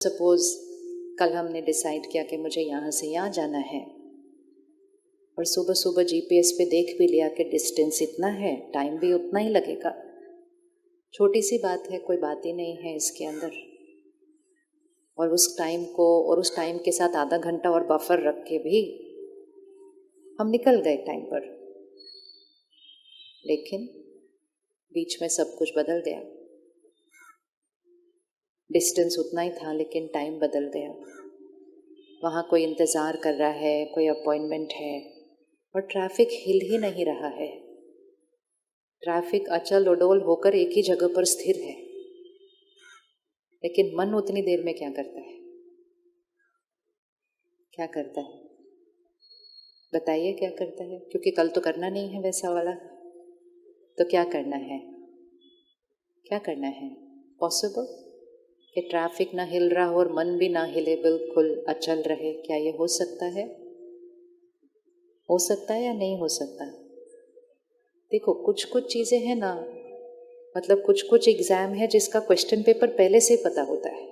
Suppose कल हमने decide किया कि मुझे यहाँ से यहाँ जाना है और सुबह सुबह जीपीएस पे देख भी लिया कि डिस्टेंस इतना है, टाइम भी उतना ही लगेगा। छोटी सी बात है, कोई बात ही नहीं है इसके अंदर। और उस टाइम के साथ आधा घंटा और बफर रख के भी हम निकल गए टाइम पर, लेकिन बीच में सब कुछ बदल गया। डिस्टेंस उतना ही था लेकिन टाइम बदल गया। वहाँ कोई इंतज़ार कर रहा है, कोई अपॉइंटमेंट है और ट्रैफिक हिल ही नहीं रहा है। ट्रैफिक अचल उडोल होकर एक ही जगह पर स्थिर है, लेकिन मन उतनी देर में क्या करता है? क्या करता है बताइए, क्या करता है? क्योंकि कल तो करना नहीं है वैसा वाला, तो क्या करना है? क्या करना है? पॉसिबल कि ट्रैफिक ना हिल रहा हो और मन भी ना हिले, बिल्कुल अचल रहे? क्या ये हो सकता है? हो सकता है या नहीं हो सकता? देखो, कुछ कुछ चीज़ें हैं ना, मतलब कुछ कुछ एग्ज़ाम है जिसका क्वेश्चन पेपर पहले से ही पता होता है।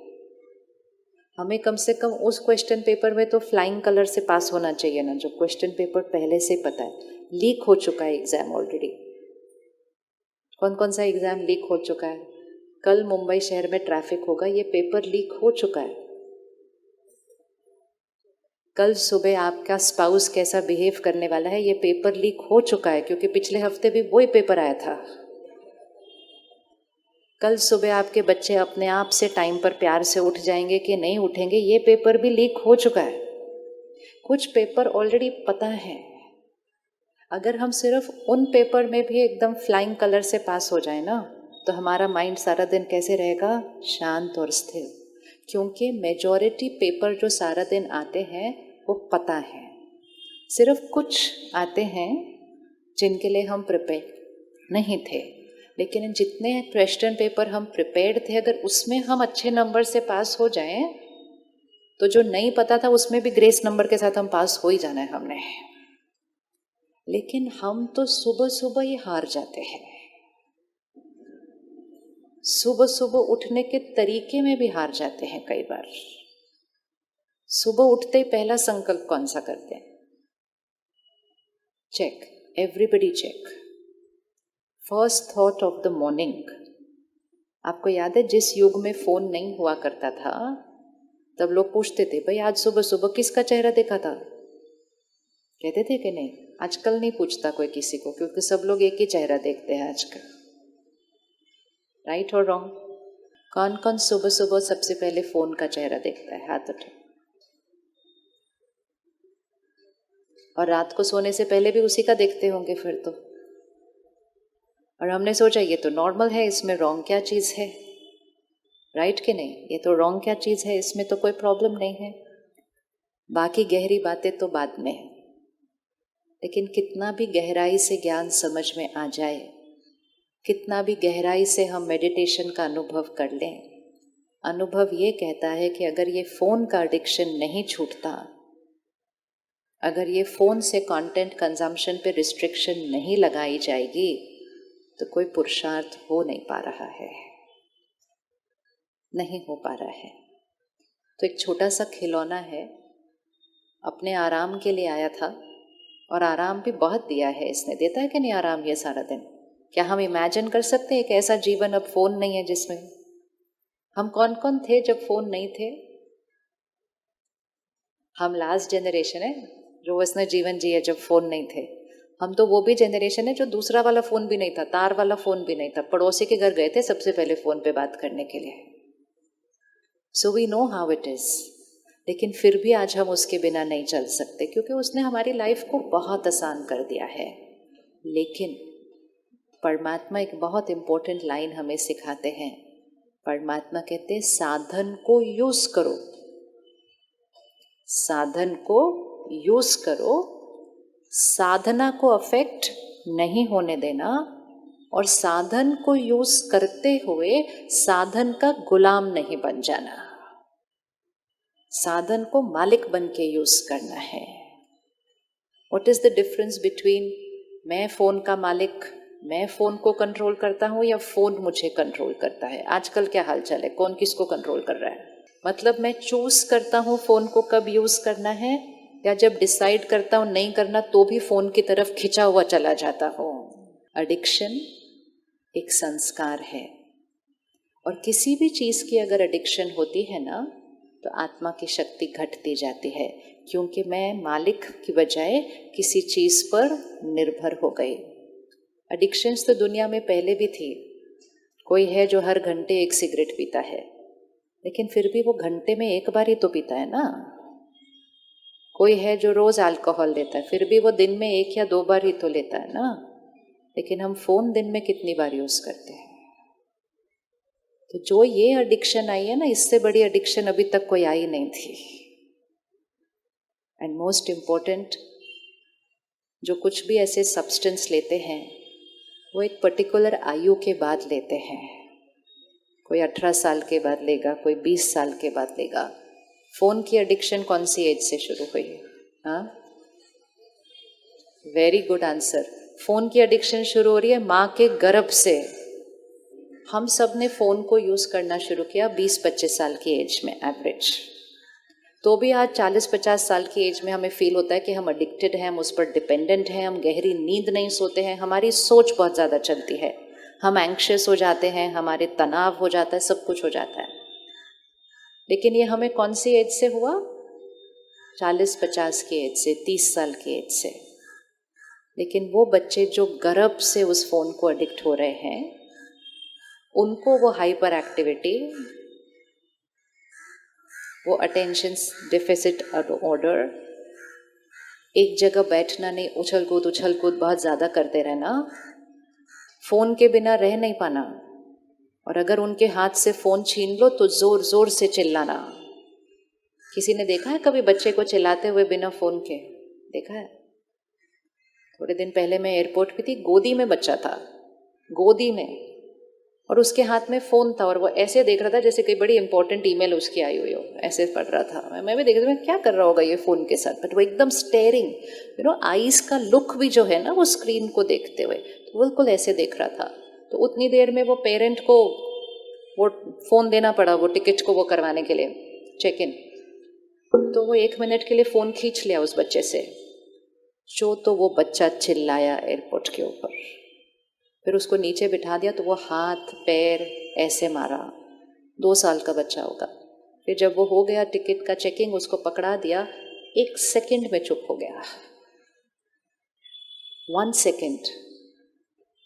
हमें कम से कम उस क्वेश्चन पेपर में तो फ्लाइंग कलर से पास होना चाहिए ना, जो क्वेश्चन पेपर पहले से पता है। लीक हो चुका है एग्ज़ाम ऑलरेडी। कौन कौन सा एग्ज़ाम लीक हो चुका है? कल मुंबई शहर में ट्रैफिक होगा, ये पेपर लीक हो चुका है। कल सुबह आपका स्पाउस कैसा बिहेव करने वाला है, ये पेपर लीक हो चुका है, क्योंकि पिछले हफ्ते भी वही पेपर आया था। कल सुबह आपके बच्चे अपने आप से टाइम पर प्यार से उठ जाएंगे कि नहीं उठेंगे, ये पेपर भी लीक हो चुका है। कुछ पेपर ऑलरेडी पता है। अगर हम सिर्फ उन पेपर में भी एकदम फ्लाइंग कलर से पास हो जाए ना, तो हमारा माइंड सारा दिन कैसे रहेगा? शांत और स्थिर। क्योंकि मेजॉरिटी पेपर जो सारा दिन आते हैं वो पता है। सिर्फ कुछ आते हैं जिनके लिए हम प्रिपेयर नहीं थे, लेकिन जितने क्वेश्चन पेपर हम प्रिपेयर्ड थे, अगर उसमें हम अच्छे नंबर से पास हो जाएं तो जो नहीं पता था उसमें भी ग्रेस नंबर के साथ हम पास हो ही जाना है हमने। लेकिन हम तो सुबह सुबह ही हार जाते हैं। सुबह सुबह उठने के तरीके में भी हार जाते हैं कई बार। सुबह उठते ही पहला संकल्प कौन सा करते हैं? Check, everybody check. First thought of the morning. आपको याद है जिस युग में फोन नहीं हुआ करता था, तब लोग पूछते थे, भाई आज सुबह सुबह किसका चेहरा देखा था? कहते थे कि नहीं? आजकल नहीं पूछता कोई किसी को, क्योंकि सब लोग एक ही चेहरा देखते हैं आजकल। राइट और रॉन्ग? कौन कौन सुबह सुबह सबसे पहले फोन का चेहरा देखता है? हाथ उठाओ। और रात को सोने से पहले भी उसी का देखते होंगे फिर तो। और हमने सोचा ये तो नॉर्मल है, इसमें रॉन्ग क्या चीज़ है? राइट कि नहीं? ये तो रॉन्ग क्या चीज़ है, इसमें तो कोई प्रॉब्लम नहीं है। बाकी गहरी बातें तो बाद में। लेकिन कितना भी गहराई से ज्ञान समझ में आ जाए, कितना भी गहराई से हम मेडिटेशन का अनुभव कर लें, अनुभव ये कहता है कि अगर ये फ़ोन का एडिक्शन नहीं छूटता, अगर ये फ़ोन से कंटेंट कंजम्पशन पे रिस्ट्रिक्शन नहीं लगाई जाएगी, तो कोई पुरुषार्थ हो नहीं पा रहा है, नहीं हो पा रहा है। तो एक छोटा सा खिलौना है, अपने आराम के लिए आया था, और आराम भी बहुत दिया है इसने। देता है कि नहीं आराम ये सारा दिन? क्या हम इमेजिन कर सकते हैं एक ऐसा जीवन अब फ़ोन नहीं है जिसमें? हम कौन कौन थे जब फ़ोन नहीं थे? हम लास्ट जनरेशन है जो उसने जीवन जिया जब फ़ोन नहीं थे। हम तो वो भी जनरेशन है जो दूसरा वाला फ़ोन भी नहीं था, तार वाला फ़ोन भी नहीं था, पड़ोसी के घर गए थे सबसे पहले फ़ोन पे बात करने के लिए। So we know how it is. लेकिन फिर भी आज हम उसके बिना नहीं चल सकते, क्योंकि उसने हमारी लाइफ को बहुत आसान कर दिया है। लेकिन परमात्मा एक बहुत इम्पोर्टेंट लाइन हमें सिखाते हैं। परमात्मा कहते हैं साधन को यूज करो, साधन को यूज करो, साधना को अफेक्ट नहीं होने देना, और साधन को यूज करते हुए साधन का गुलाम नहीं बन जाना। साधन को मालिक बन के यूज करना है। What is the difference between मैं फोन का मालिक, मैं फोन को कंट्रोल करता हूँ, या फोन मुझे कंट्रोल करता है? आजकल क्या हालचाल है, कौन किसको कंट्रोल कर रहा है? मतलब मैं चूज करता हूँ फ़ोन को कब यूज़ करना है, या जब डिसाइड करता हूँ नहीं करना तो भी फ़ोन की तरफ खिंचा हुआ चला जाता हूँ। एडिक्शन एक संस्कार है, और किसी भी चीज़ की अगर एडिक्शन होती है ना तो आत्मा की शक्ति घटती जाती है, क्योंकि मैं मालिक की बजाय किसी चीज़ पर निर्भर हो गई। एडिक्शंस तो दुनिया में पहले भी थी। कोई है जो हर घंटे एक सिगरेट पीता है, लेकिन फिर भी वो घंटे में एक बार ही तो पीता है ना। कोई है जो रोज़ अल्कोहल लेता है, फिर भी वो दिन में 1 या 2 बार ही तो लेता है ना। लेकिन हम फ़ोन दिन में कितनी बार यूज़ करते हैं। तो जो ये एडिक्शन आई है ना, इससे बड़ी एडिक्शन अभी तक कोई आई नहीं थी। एंड मोस्ट इम्पोर्टेंट, जो कुछ भी ऐसे सब्सटेंस लेते हैं वो एक पर्टिकुलर आयु के बाद लेते हैं। कोई 18 साल के बाद लेगा, कोई 20 साल के बाद लेगा। फ़ोन की एडिक्शन कौन सी एज से शुरू हुई? हाँ, वेरी गुड आंसर। फ़ोन की एडिक्शन शुरू हो रही है माँ के गर्भ से। हम सब ने फ़ोन को यूज़ करना शुरू किया 20-25 साल की एज में एवरेज। तो भी आज 40-50 साल की एज में हमें फील होता है कि हम एडिक्टेड हैं, हम उस पर डिपेंडेंट हैं, हम गहरी नींद नहीं सोते हैं, हमारी सोच बहुत ज़्यादा चलती है, हम एंग्शियस हो जाते हैं, हमारे तनाव हो जाता है, सब कुछ हो जाता है। लेकिन ये हमें कौन सी एज से हुआ? 40-50 की एज से, 30 साल की एज से। लेकिन वो बच्चे जो गर्भ से उस फ़ोन को एडिक्ट हो रहे हैं, उनको वो हाइपर एक्टिविटी, वो अटेंशन डिफिसिट ऑर्डर, एक जगह बैठना नहीं, उछल कूद बहुत ज़्यादा करते रहना, फ़ोन के बिना रह नहीं पाना, और अगर उनके हाथ से फ़ोन छीन लो तो ज़ोर ज़ोर से चिल्लाना। किसी ने देखा है कभी बच्चे को चिल्लाते हुए बिना फ़ोन के? देखा है? थोड़े दिन पहले मैं एयरपोर्ट पे थी, गोदी में बच्चा था, गोदी में, और उसके हाथ में फ़ोन था, और वो ऐसे देख रहा था जैसे कोई बड़ी इंपॉर्टेंट ईमेल उसकी आई हुई हो, ऐसे पढ़ रहा था। मैं भी देख रही थी, मैं क्या कर रहा होगा ये फ़ोन के साथ, बट वो एकदम स्टेयरिंग, आईज का लुक भी जो है ना वो स्क्रीन को देखते हुए, तो बिल्कुल ऐसे देख रहा था। तो उतनी देर में वो पेरेंट को वो फ़ोन देना पड़ा, वो टिकट को वो करवाने के लिए, चेक इन। तो वो 1 मिनट के लिए फ़ोन खींच लिया उस बच्चे से, जो तो वो बच्चा चिल्लाया एयरपोर्ट के ऊपर। फिर उसको नीचे बिठा दिया तो वो हाथ पैर ऐसे मारा। 2 साल का बच्चा होगा। फिर जब वो हो गया टिकट का चेकिंग, उसको पकड़ा दिया, 1 सेकंड में चुप हो गया। 1 सेकंड।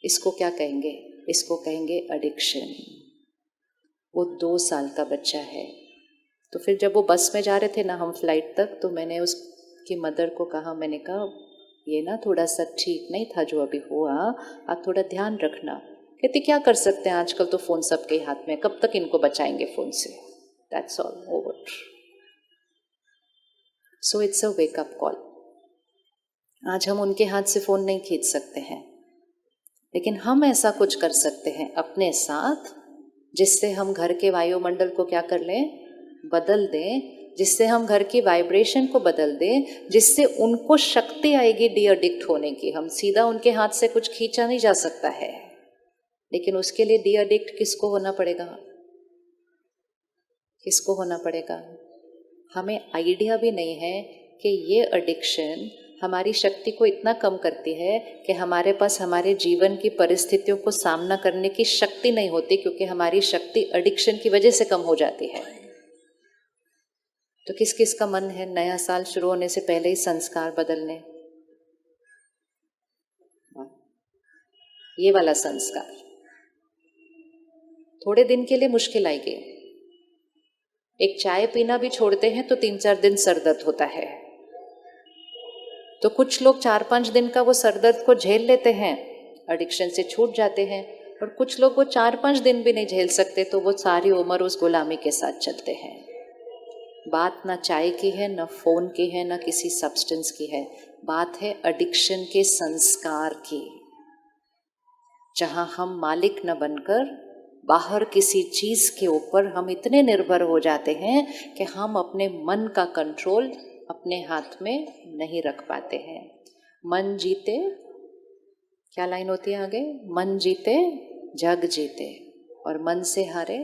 इसको क्या कहेंगे? इसको कहेंगे एडिक्शन। वो 2 साल का बच्चा है। तो फिर जब वो बस में जा रहे थे ना हम फ्लाइट तक, तो मैंने उसकी मदर को कहा, मैंने कहा ये ना थोड़ा सा ठीक नहीं था जो अभी हुआ, आप थोड़ा ध्यान रखना। कहती क्या कर सकते हैं, आजकल तो फ़ोन सबके हाथ में, कब तक इनको बचाएंगे फ़ोन से, that's all over. So it's a wake up call. आज हम उनके हाथ से फ़ोन नहीं खींच सकते हैं, लेकिन हम ऐसा कुछ कर सकते हैं अपने साथ जिससे हम घर के वायुमंडल को क्या कर लें, बदल दें, जिससे हम घर की वाइब्रेशन को बदल दें, जिससे उनको शक्ति आएगी डी एडिक्ट होने की। हम सीधा उनके हाथ से कुछ खींचा नहीं जा सकता है, लेकिन उसके लिए डी एडिक्ट किसको होना पड़ेगा? किसको होना पड़ेगा? हमें आइडिया भी नहीं है कि ये एडिक्शन हमारी शक्ति को इतना कम करती है कि हमारे पास हमारे जीवन की परिस्थितियों को सामना करने की शक्ति नहीं होती, क्योंकि हमारी शक्ति एडिक्शन की वजह से कम हो जाती है। तो किस किस का मन है नया साल शुरू होने से पहले ही संस्कार बदलने? ये वाला संस्कार थोड़े दिन के लिए मुश्किल आएगी। एक चाय पीना भी छोड़ते हैं तो 3-4 दिन सर दर्द होता है। तो कुछ लोग 4-5 दिन का वो सर दर्द को झेल लेते हैं, एडिक्शन से छूट जाते हैं, और कुछ लोग वो 4-5 दिन भी नहीं झेल सकते, तो वो सारी उम्र उस गुलामी के साथ चलते हैं। बात ना चाय की है, ना फ़ोन की है, ना किसी सब्सटेंस की है, बात है एडिक्शन के संस्कार की, जहाँ हम मालिक न बनकर बाहर किसी चीज़ के ऊपर हम इतने निर्भर हो जाते हैं कि हम अपने मन का कंट्रोल अपने हाथ में नहीं रख पाते हैं। मन जीते, क्या लाइन होती है आगे? मन जीते जग जीते, और मन से हारे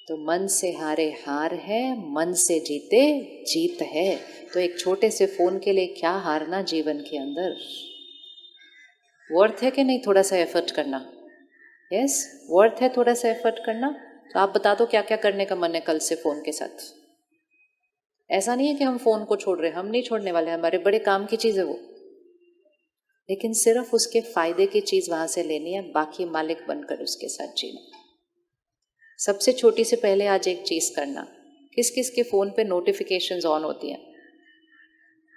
तो मन से हारे हार है, मन से जीते जीत है। तो एक छोटे से फोन के लिए क्या हारना जीवन के अंदर? वर्थ है कि नहीं थोड़ा सा एफर्ट करना? यस, वर्थ है थोड़ा सा एफर्ट करना। तो आप बता दो क्या क्या करने का मन है कल से फोन के साथ। ऐसा नहीं है कि हम फोन को छोड़ रहे हैं, हम नहीं छोड़ने वाले, हमारे बड़े काम की चीज है वो, लेकिन सिर्फ उसके फायदे की चीज वहां से लेनी है, बाकी मालिक बनकर उसके साथ जीना। सबसे छोटी से पहले आज एक चीज करना, किस किस के फोन पे नोटिफिकेशंस ऑन होती हैं?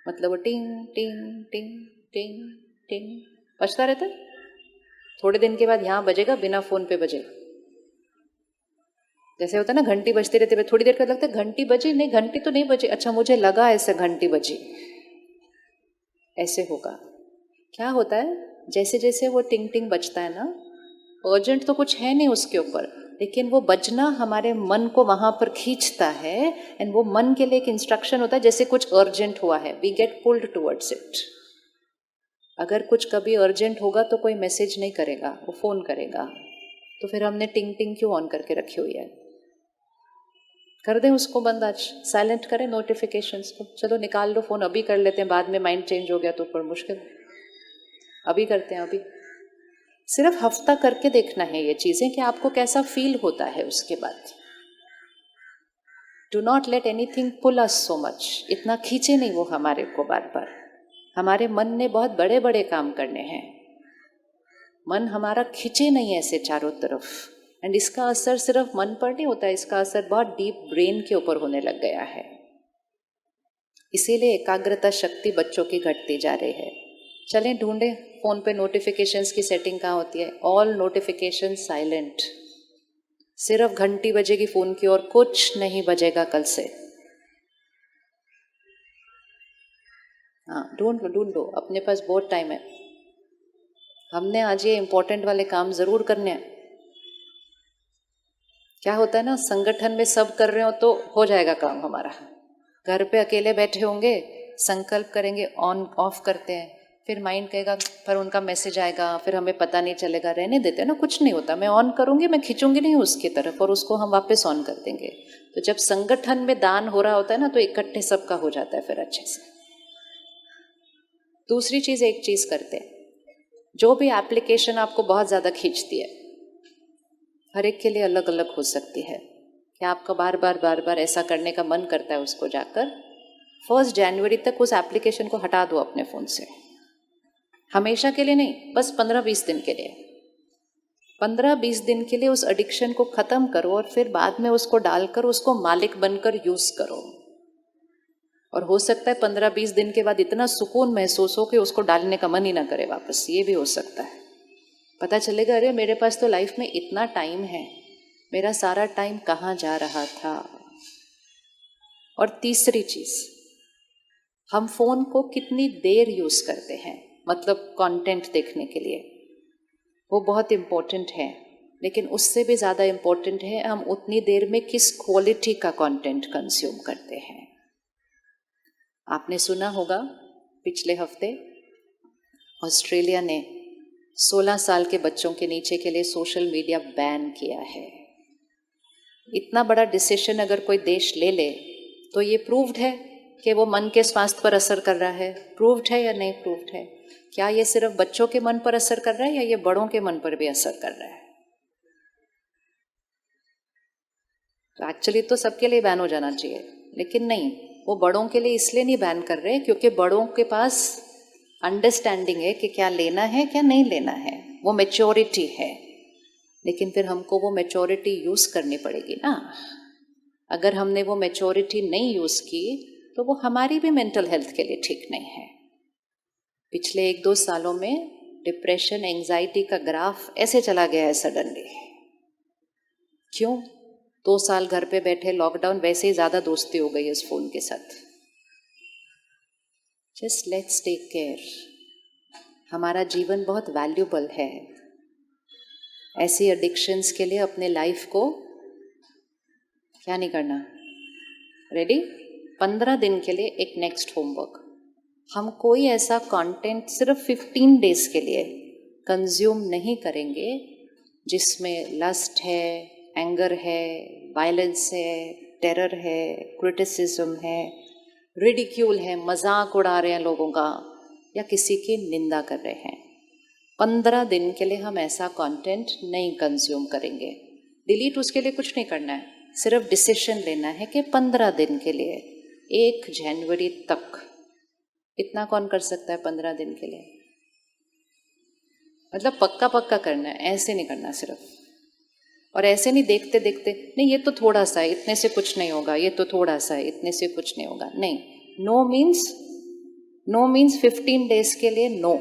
मतलब वो टिंग टिंग टिंग टिंग टिंग बजता रहता है, थोड़े दिन के बाद यहाँ बजेगा, बिना फोन पे बजेगा। जैसे होता है ना घंटी बजती रहती है, थोड़ी देर का लगता है घंटी बजी, नहीं घंटी तो नहीं बजी, अच्छा मुझे लगा ऐसे घंटी बजी, ऐसे होगा। क्या होता है, जैसे जैसे वो टिंग टिंग बजता है ना, अर्जेंट तो कुछ है नहीं उसके ऊपर, लेकिन वो बजना हमारे मन को वहां पर खींचता है, एंड वो मन के लिए एक इंस्ट्रक्शन होता है जैसे कुछ अर्जेंट हुआ है, we get pulled towards it. अगर कुछ कभी अर्जेंट होगा तो कोई मैसेज नहीं करेगा, वो फोन करेगा, तो फिर हमने टिंग टिंग क्यों ऑन करके रखी हुई है? कर दें उसको बंद, आज साइलेंट करें नोटिफिकेशंस को। चलो निकाल लो फोन, अभी कर लेते हैं, बाद में माइंड चेंज हो गया तो पर मुश्किल, अभी करते हैं। अभी सिर्फ हफ्ता करके देखना है ये चीजें कि आपको कैसा फील होता है उसके बाद। Do not let anything pull us so much, इतना खींचे नहीं वो हमारे को बार बार। हमारे मन ने बहुत बड़े बड़े काम करने हैं, मन हमारा खींचे नहीं ऐसे चारों तरफ, एंड इसका असर सिर्फ मन पर नहीं होता, इसका असर बहुत डीप ब्रेन के ऊपर होने लग गया है। इसीलिए एकाग्रता शक्ति बच्चों की घटती जा रही है। चलें ढूंढें फोन पे नोटिफिकेशंस की सेटिंग कहाँ होती है। ऑल नोटिफिकेशन साइलेंट, सिर्फ घंटी बजेगी फोन की और कुछ नहीं बजेगा कल से। हाँ ढूंढ लो, अपने पास बहुत टाइम है। हमने आज ये इंपॉर्टेंट वाले काम जरूर करने हैं। क्या होता है ना, संगठन में सब कर रहे हो तो हो जाएगा काम हमारा, घर पे अकेले बैठे होंगे, संकल्प करेंगे, ऑन ऑफ करते हैं, फिर माइंड कहेगा पर उनका मैसेज आएगा, फिर हमें पता नहीं चलेगा, रहने देते हैं ना, कुछ नहीं होता, मैं ऑन करूंगी, मैं खींचूंगी नहीं उसकी तरफ और उसको हम वापस ऑन कर देंगे। तो जब संगठन में दान हो रहा होता है ना, तो इकट्ठे सबका हो जाता है फिर अच्छे से। दूसरी चीज, एक चीज करते हैं, जो भी एप्लीकेशन आपको बहुत ज्यादा खींचती है, हर एक के लिए अलग अलग हो सकती है, कि आपका बार बार ऐसा करने का मन करता है, उसको जाकर 1 जनवरी तक उस एप्लीकेशन को हटा दो अपने फ़ोन से। हमेशा के लिए नहीं, बस 15-20 दिन के लिए, 15-20 दिन के लिए उस एडिक्शन को ख़त्म करो, और फिर बाद में उसको डालकर उसको मालिक बनकर यूज़ करो। और हो सकता है 15-20 दिन के बाद इतना सुकून महसूस हो कि उसको डालने का मन ही ना करे वापस, ये भी हो सकता है। पता चलेगा अरे मेरे पास तो लाइफ में इतना टाइम है, मेरा सारा टाइम कहाँ जा रहा था। और तीसरी चीज, हम फोन को कितनी देर यूज करते हैं, मतलब कंटेंट देखने के लिए, वो बहुत इम्पोर्टेंट है, लेकिन उससे भी ज़्यादा इम्पोर्टेंट है हम उतनी देर में किस क्वालिटी का कंटेंट कंज्यूम करते हैं। आपने सुना होगा पिछले हफ्ते ऑस्ट्रेलिया ने 16 साल के बच्चों के नीचे के लिए सोशल मीडिया बैन किया है। इतना बड़ा डिसीजन अगर कोई देश ले ले तो ये प्रूव्ड है कि वो मन के स्वास्थ्य पर असर कर रहा है। प्रूव्ड है या नहीं प्रूव्ड है? क्या ये सिर्फ बच्चों के मन पर असर कर रहा है या ये बड़ों के मन पर भी असर कर रहा है? तो एक्चुअली तो सबके लिए बैन हो जाना चाहिए, लेकिन नहीं, वो बड़ों के लिए इसलिए नहीं बैन कर रहे क्योंकि बड़ों के पास अंडरस्टैंडिंग है कि क्या लेना है क्या नहीं लेना है, वो मैच्योरिटी है। लेकिन फिर हमको वो मैच्योरिटी यूज़ करनी पड़ेगी ना। अगर हमने वो मैच्योरिटी नहीं यूज़ की तो वो हमारी भी मेंटल हेल्थ के लिए ठीक नहीं है। पिछले 1-2 सालों में डिप्रेशन, एंजाइटी का ग्राफ ऐसे चला गया है सडनली। क्यों? 2 साल घर पे बैठे, लॉकडाउन, वैसे ही ज़्यादा दोस्ती हो गई इस फ़ोन के साथ। Just let's take care. हमारा जीवन बहुत वैल्यूबल है। ऐसी एडिक्शंस के लिए अपने लाइफ को क्या नहीं करना, रेडी? 15 दिन के लिए एक नेक्स्ट होमवर्क, हम कोई ऐसा कंटेंट सिर्फ 15 डेज के लिए कंज्यूम नहीं करेंगे जिसमें लस्ट है, एंगर है, वायलेंस है, टेरर है, क्रिटिसिज्म है, रिडिक्यूल है, मजाक उड़ा रहे हैं लोगों का, या किसी की निंदा कर रहे हैं, 15 दिन के लिए हम ऐसा कंटेंट नहीं कंज्यूम करेंगे। डिलीट उसके लिए कुछ नहीं करना है, सिर्फ डिसीजन लेना है कि 15 दिन के लिए 1 जनवरी तक। इतना कौन कर सकता है 15 दिन के लिए? मतलब पक्का पक्का करना है, ऐसे नहीं करना सिर्फ। और ऐसे नहीं देखते देखते, नहीं ये तो थोड़ा सा है, इतने से कुछ नहीं होगा, ये तो थोड़ा सा है, इतने से कुछ नहीं होगा। नहीं, नो मीन्स 15 डेज के लिए नो।